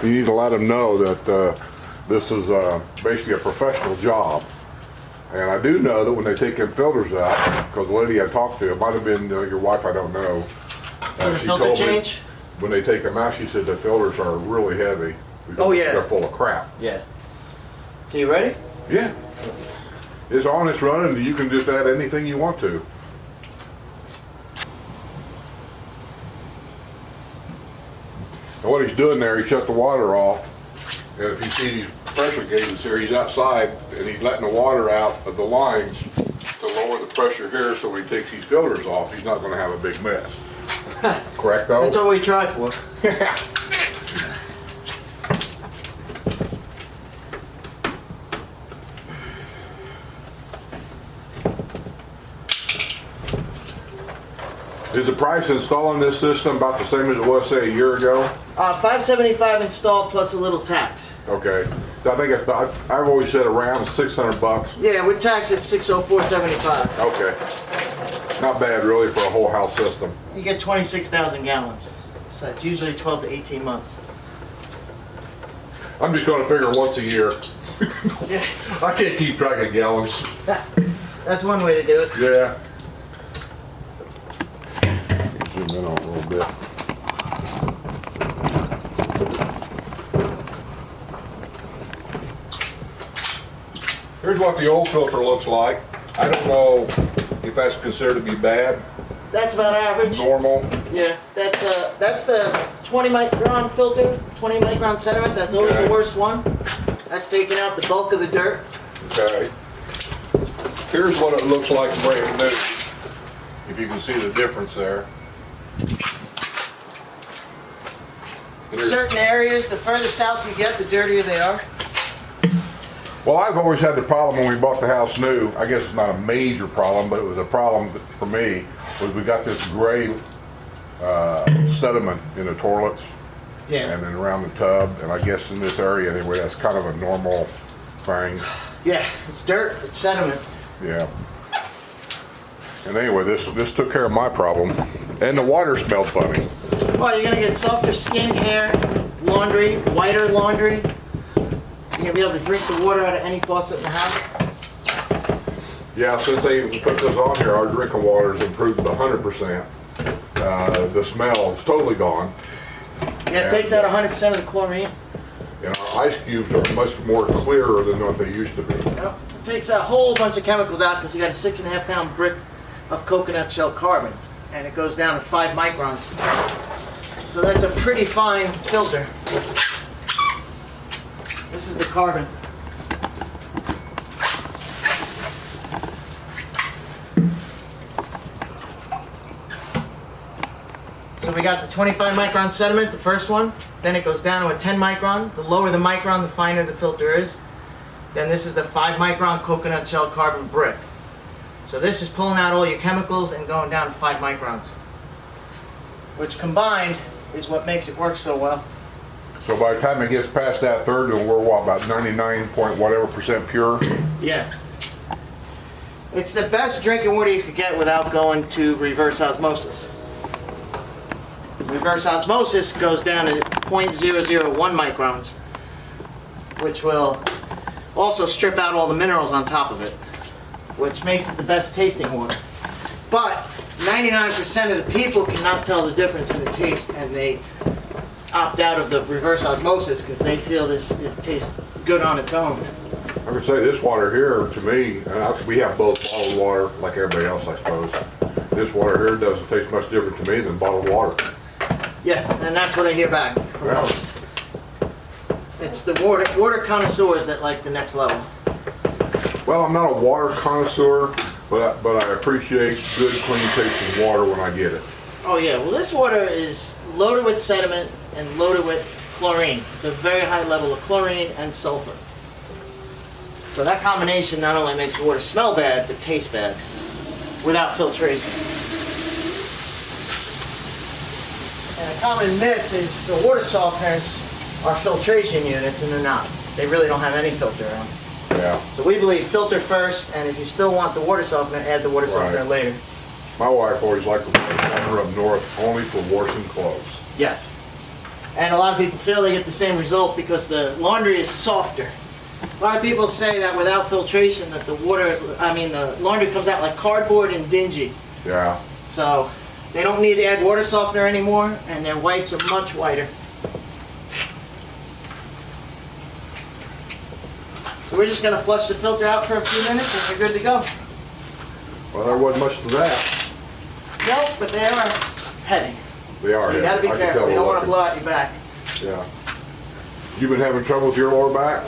You need to let them know that this is basically a professional job. And I do know that when they take them filters out, because the lady I talked to, it might have been your wife, I don't know. The she filter told me change? when they take them out, she said the filters are really heavy. Because Oh, yeah. They're full of crap. Yeah. So you ready? Yeah. It's on, it's running, you can just add anything you want to. And what he's doing there, he shut the water off. And if you see these pressure gauges here, he's outside and he's letting the water out of the lines to lower the pressure here, so when he takes these filters off, he's not gonna have a big mess. Correct though? That's all we try for. Yeah. Is the price installing this system about the same as it was, say, a year ago? $575 installed plus a little tax. Okay. So I think it's about, I've always said around 600 bucks. Yeah, with tax it's $604.75. Okay. Not bad really for a whole house system. You get 26,000 gallons. So it's usually 12 to 18 months. I'm just gonna figure once a year. Yeah. I can't keep track of gallons. That's one way to do it. Yeah. Zoom in on it a little bit. Here's what the old filter looks like. I don't know if that's considered to be bad, That's about average. normal. Yeah, that's the 20 micron filter, 20 micron sediment. That's always Okay. the worst one. That's taking out the bulk of the dirt. Okay. Here's what it looks like brand new. If you can see the difference there. Here's- Certain areas, the further south you get, the dirtier they are. Well, I've always had the problem when we bought the house new. I guess it's not a major problem, but it was a problem for me. Was we got this gray sediment in the toilets Yeah. and then around the tub, and I guess in this area anyway, that's kind of a normal thing. Yeah, it's dirt, it's sediment. Yeah. And anyway, this took care of my problem, and the water smelled funny. Well, you're gonna get softer skin, hair, laundry, whiter laundry. You're gonna be able to drink the water out of any faucet in the house. Yeah, since they put this on here, our drinking water's improved 100%. The smell is totally gone. Yeah, it takes out 100% of the chlorine. And our ice cubes are much more clearer than what they used to be. Yep. It takes a whole bunch of chemicals out because you got a 6.5 pound brick of coconut shell carbon, and it goes down to 5 microns. So that's a pretty fine filter. This is the carbon. So we got the 25 micron sediment, the first one. Then it goes down to a 10 micron. The lower the micron, the finer the filter is. Then this is the 5 micron coconut shell carbon brick. So this is pulling out all your chemicals and going down to 5 microns. Which combined is what makes it work so well. So by the time it gets past that third one, we're what, about 99 point whatever percent pure? Yeah. It's the best drinking water you could get without going to reverse osmosis. Reverse osmosis goes down to 0.001 microns, which will also strip out all the minerals on top of it, which makes it the best tasting water. But 99% of the people cannot tell the difference in the taste, and they opt out of the reverse osmosis because they feel it tastes good on its own. I would say this water here, to me, and we have both bottled water like everybody else, I suppose. This water here doesn't taste much different to me than bottled water. Yeah, and that's what I hear back from Yeah. most. It's the water connoisseurs that like the next level. Well, I'm not a water connoisseur, but I appreciate good, clean tasting water when I get it. Oh yeah, well this water is loaded with sediment and loaded with chlorine. It's a very high level of chlorine and sulfur. So that combination not only makes the water smell bad, but taste bad without filtration. And a common myth is the water softeners are filtration units, and they're not. They really don't have any filter on them. Yeah. So we believe filter first, and if you still want the water softener, add the water softener Right. later. My wife always liked the water softener up north only for washing clothes. Yes. And a lot of people feel they get the same result because the laundry is softer. A lot of people say that without filtration that the laundry comes out like cardboard and dingy. Yeah. So they don't need to add water softener anymore, and their whites are much whiter. So we're just gonna flush the filter out for a few minutes and we're good to go. Well, there wasn't much to that. Nope, but they are heavy. They are. So you gotta be I can tell careful. You don't they're wanna blow out your back. Yeah. You've been having trouble with your lower back?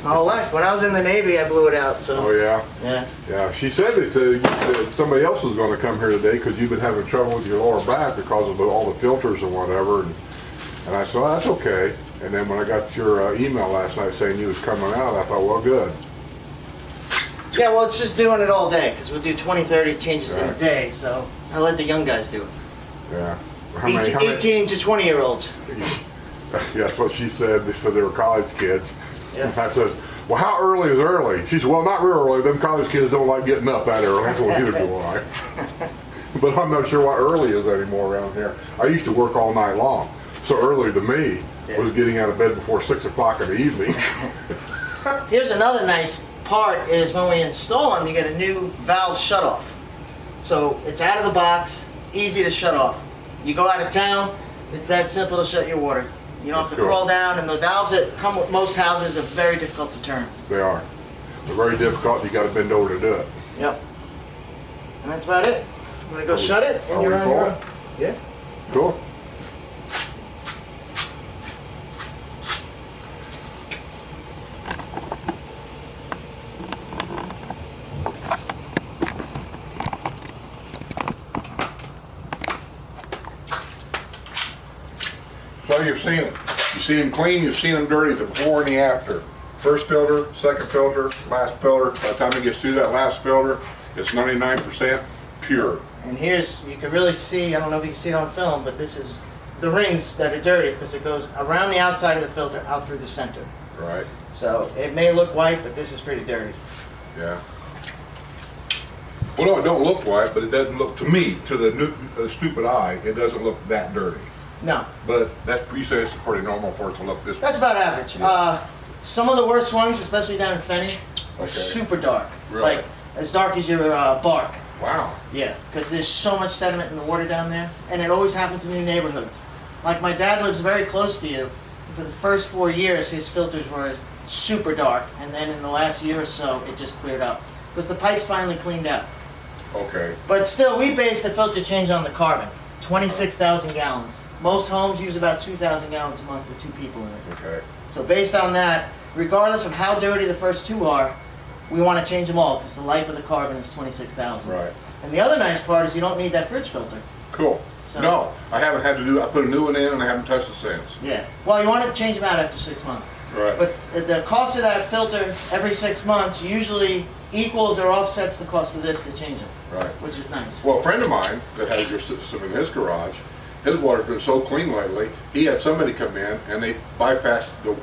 My whole life. When I was in the Navy, I blew it out, so. Oh, yeah? Yeah. Yeah. She said that somebody else was going to come here today because you've been having trouble with your lower back because of all the filters and whatever. And I said, well, that's okay. And then when I got your email last night saying you was coming out, I thought, well, good. Yeah, well, it's just doing it all day, because we'll do 20, 30 changes in a Right. day, so I let the young guys do it. Yeah. 18 to 20-year-olds. Yeah, that's what she said. They said they were college kids. Yeah. I said, well, how early is early? She said, well, not real early. Them college kids don't like getting up that early. I said, well, neither do I. But I'm not sure what early is anymore around here. I used to work all night long. So early to me was getting out of bed before 6 o'clock in the evening. Here's another nice part is when we install them, you get a new valve shutoff. So it's out of the box, easy to shut off. You go out of town, it's that simple to shut your water. You don't have to Cool. crawl down, and the valves that come with most houses are very difficult to turn. They are. They're very difficult. You got to bend over to do it. Yep. And that's about it. I'm gonna go shut it, and Are you're we on your full? own. Yeah. Cool. So you've seen it. You've seen them clean, you've seen them dirty, the before and the after. First filter, second filter, last filter. By the time it gets through that last filter, it's 99% pure. And here's, you can really see, I don't know if you can see it on film, but this is the rings that are dirty because it goes around the outside of the filter out through the center. Right? So it may look white, but this is pretty dirty. Yeah. Well, no, it don't look white, but it doesn't look, to me, to the stupid eye, it doesn't look that dirty. No, But that's, you say it's pretty normal for it to look this way. that's about average. Some of the worst ones, especially down in Fenny, are Okay. super dark. Really? Like as dark as your bark. Wow. Yeah, because there's so much sediment in the water down there, and it always happens in new neighborhoods. Like my dad lives very close to you. For the first 4 years, his filters were super dark, and then in the last year or so, it just cleared up because the pipes finally cleaned out. Okay. But still, we base the filter change on the carbon, 26,000 gallons. Most homes use about 2,000 gallons a month with 2 people in it. Okay. So based on that, regardless of how dirty the first 2 are, we want to change them all because the life of the carbon is 26,000. Right. And the other nice part is you don't need that fridge filter. Cool. So- No, I haven't had to do, I put a new one in and I haven't touched it since. Yeah. Well, you want to change them out after 6 months. Right. But the cost of that filter every 6 months usually equals or offsets the cost of this to change them, Right. which is nice. Well, a friend of mine that has your system in his garage, his water's been so clean lately, he had somebody come in and they bypassed the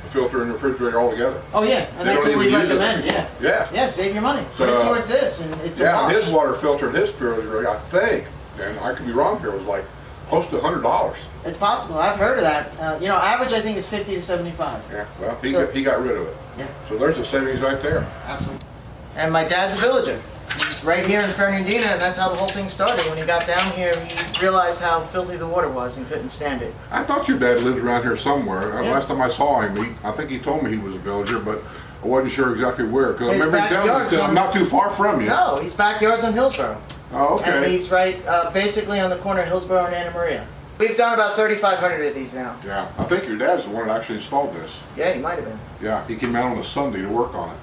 filter in the refrigerator altogether. Oh yeah, and They that's don't what we even use it recommend. Yeah. Yeah. Yeah, save your money. Put So, it towards this, and it's a Yeah, wash. his water filter in his refrigerator, I think, and I could be wrong here, was like close to $100. It's possible. I've heard of that. Average I think is 50 to 75. Yeah, well, So- he got rid of it. Yeah, So there's the savings right there. absolutely. And my dad's a villager. He's right here in Fernandina, and that's how the whole thing started. When he got down here, he realized how filthy the water was and couldn't stand it. I thought your dad lived around here somewhere. Yeah. Last time I saw him, I think he told me he was a villager, but I wasn't sure exactly where. Because I His remember him telling backyard's me, I'm on- not too far from you. No, his backyard's on Hillsborough. Oh, And okay. he's right basically on the corner of Hillsborough and Anna Maria. We've done about 3,500 of these now. Yeah, I think your dad's the one that actually installed this. Yeah, he might have been. Yeah, he came out on a Sunday to work on it.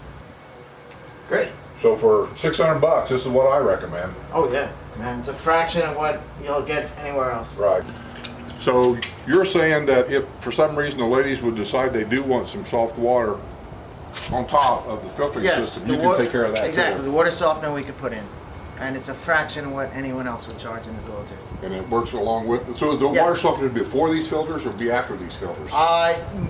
Great. So for $600, this is what I recommend. Oh yeah, man, it's a fraction of what you'll get anywhere else. Right. So you're saying that if for some reason the ladies would decide they do want some soft water on top of the filtering Yes, system, you can take care of that exactly. too. The water softener we could put in, and it's a fraction of what anyone else would charge in the villages. And it works along with, so the Yes. water softener before these filters or be after these filters?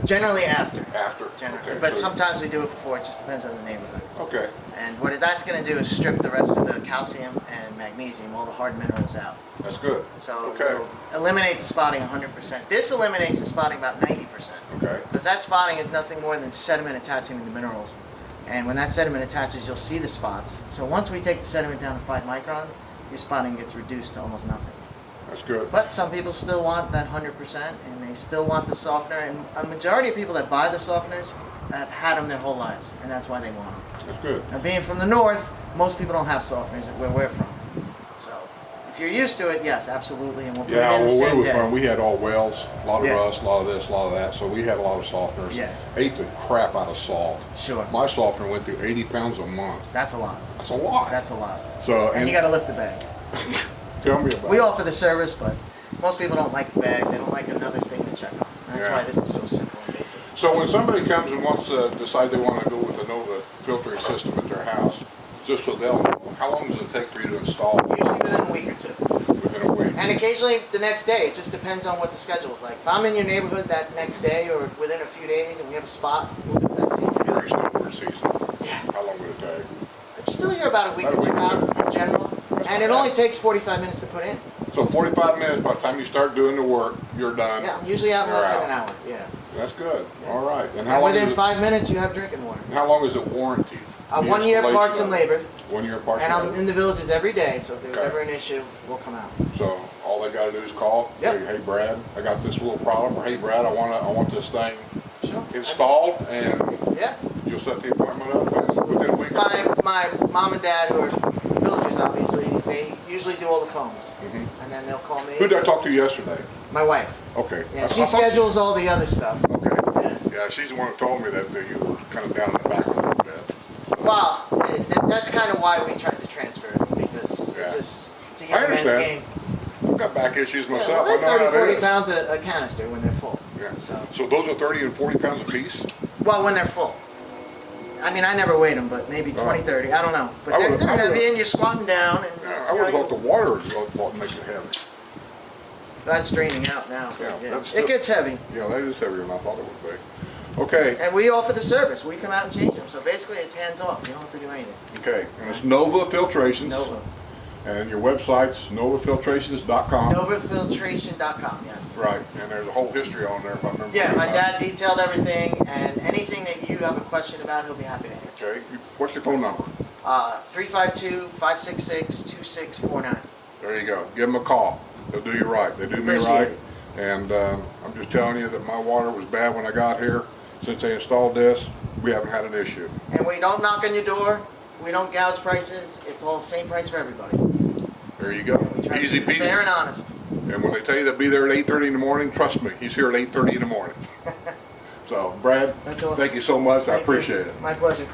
Generally after. After. Generally, Okay, but so- sometimes we do it before. It just depends on the neighborhood. Okay. And what that's going to do is strip the rest of the calcium and magnesium, all the hard minerals out. That's good. So Okay. it'll eliminate the spotting 100%. This eliminates the spotting about 90%. Okay. Because that spotting is nothing more than sediment attaching to the minerals. And when that sediment attaches, you'll see the spots. So once we take the sediment down to 5 microns, your spotting gets reduced to almost nothing. That's good. But some people still want that 100%, and they still want the softener. And a majority of people that buy the softeners have had them their whole lives, and that's why they want them. That's good. Now, being from the north, most people don't have softeners where we're from. So, if you're used to it, yes, absolutely, and we'll put Yeah, it in the well, where same we're day. from, we had all wells, a lot of Yeah. rust, a lot of this, a lot of that, so we had a lot of softeners. Yeah. Ate the crap out of salt. Sure. My softener went through 80 pounds a month. That's a lot. That's a lot. That's a lot. So, And you got to lift the bags. tell me about We it. offer the service, but most people don't like the bags. They don't like another thing to check on. That's Yeah. why this is so simple and basic. So when somebody comes and wants to decide they want to go with the Nova filtering system at their house, just so they'll know, how long does it take for you to install Usually within a week or two. within a week? And occasionally the next day. It just depends on what the schedule is like. If I'm in your neighborhood that next day or within a few days and we have a spot, we'll do that too. During snowboard season, Yeah. how long would it take? I'm still here about a week About or a two week. out in general. And it only takes 45 minutes to put in. So 45 minutes, by the time you start doing the work, you're done. Yeah, I'm usually out in You're less than out. an hour. Yeah. That's good. All right. And how And long within is it, 5 minutes, you have drinking water. how long is it warranted? The 1 year installation parts and of it? labor. 1 year parts And and I'm labor. in the villages every day, so if there's Okay. ever an issue, we'll come out. So all they gotta do is call. Yep. Say, hey Brad, I got this little problem. Or hey Brad, I want this thing Sure. installed, and Yeah. you'll set the appointment up within a week. My mom and dad, who are villagers, obviously, they usually do all the phones. Mhm. And then they'll call me. Who did I talk to yesterday? My wife. Okay. Yeah, I she thought- schedules all the other stuff. Okay. Yeah. Yeah, she's the one who told me that you were kind of down in the back a little bit. So, Well, that's kind of why we tried to transfer it, because Yeah. it's a I young man's understand. game. I've got back issues Yeah, myself. well, I they're know 30, how 40 it is. pounds a canister when they're full. Yeah. So, So those are 30 and 40 pounds a piece? well, when they're full. I mean, I never weighed them, but maybe 20, Oh. 30. I don't know. But I they're would've- I heavy, would've- and you're squatting down. And, Yeah, I would have thought the water would what makes it heavy. That's draining out now. Yeah, Yeah. that's It still- gets heavy. Yeah, that is heavier than I thought it would be. Okay, And we offer the service. We come out and change them. So basically, it's hands off. You don't have to do anything. okay. And it's Nova Filtrations. Nova. And your website's novafiltrations.com. NovaFiltration.com, yes. Right, and there's a whole history on there if I remember. Yeah, my right. dad detailed everything, and anything that you have a question about, he'll be happy to answer. Okay, what's your phone number? 352-566-2649. There you go. Give them a call. They'll do you right. They do me Appreciate right. it. And I'm just telling you that my water was bad when I got here. Since they installed this, we haven't had an issue. And we don't knock on your door. We don't gouge prices. It's all the same price for everybody. There you go. We try to Easy keep it fair and peasy. honest. And when they tell you they'll be there at 8:30 in the morning, trust me, he's here at 8:30 in the morning. So, Brad, That's awesome. thank you so much. I Thank you. appreciate it. My pleasure.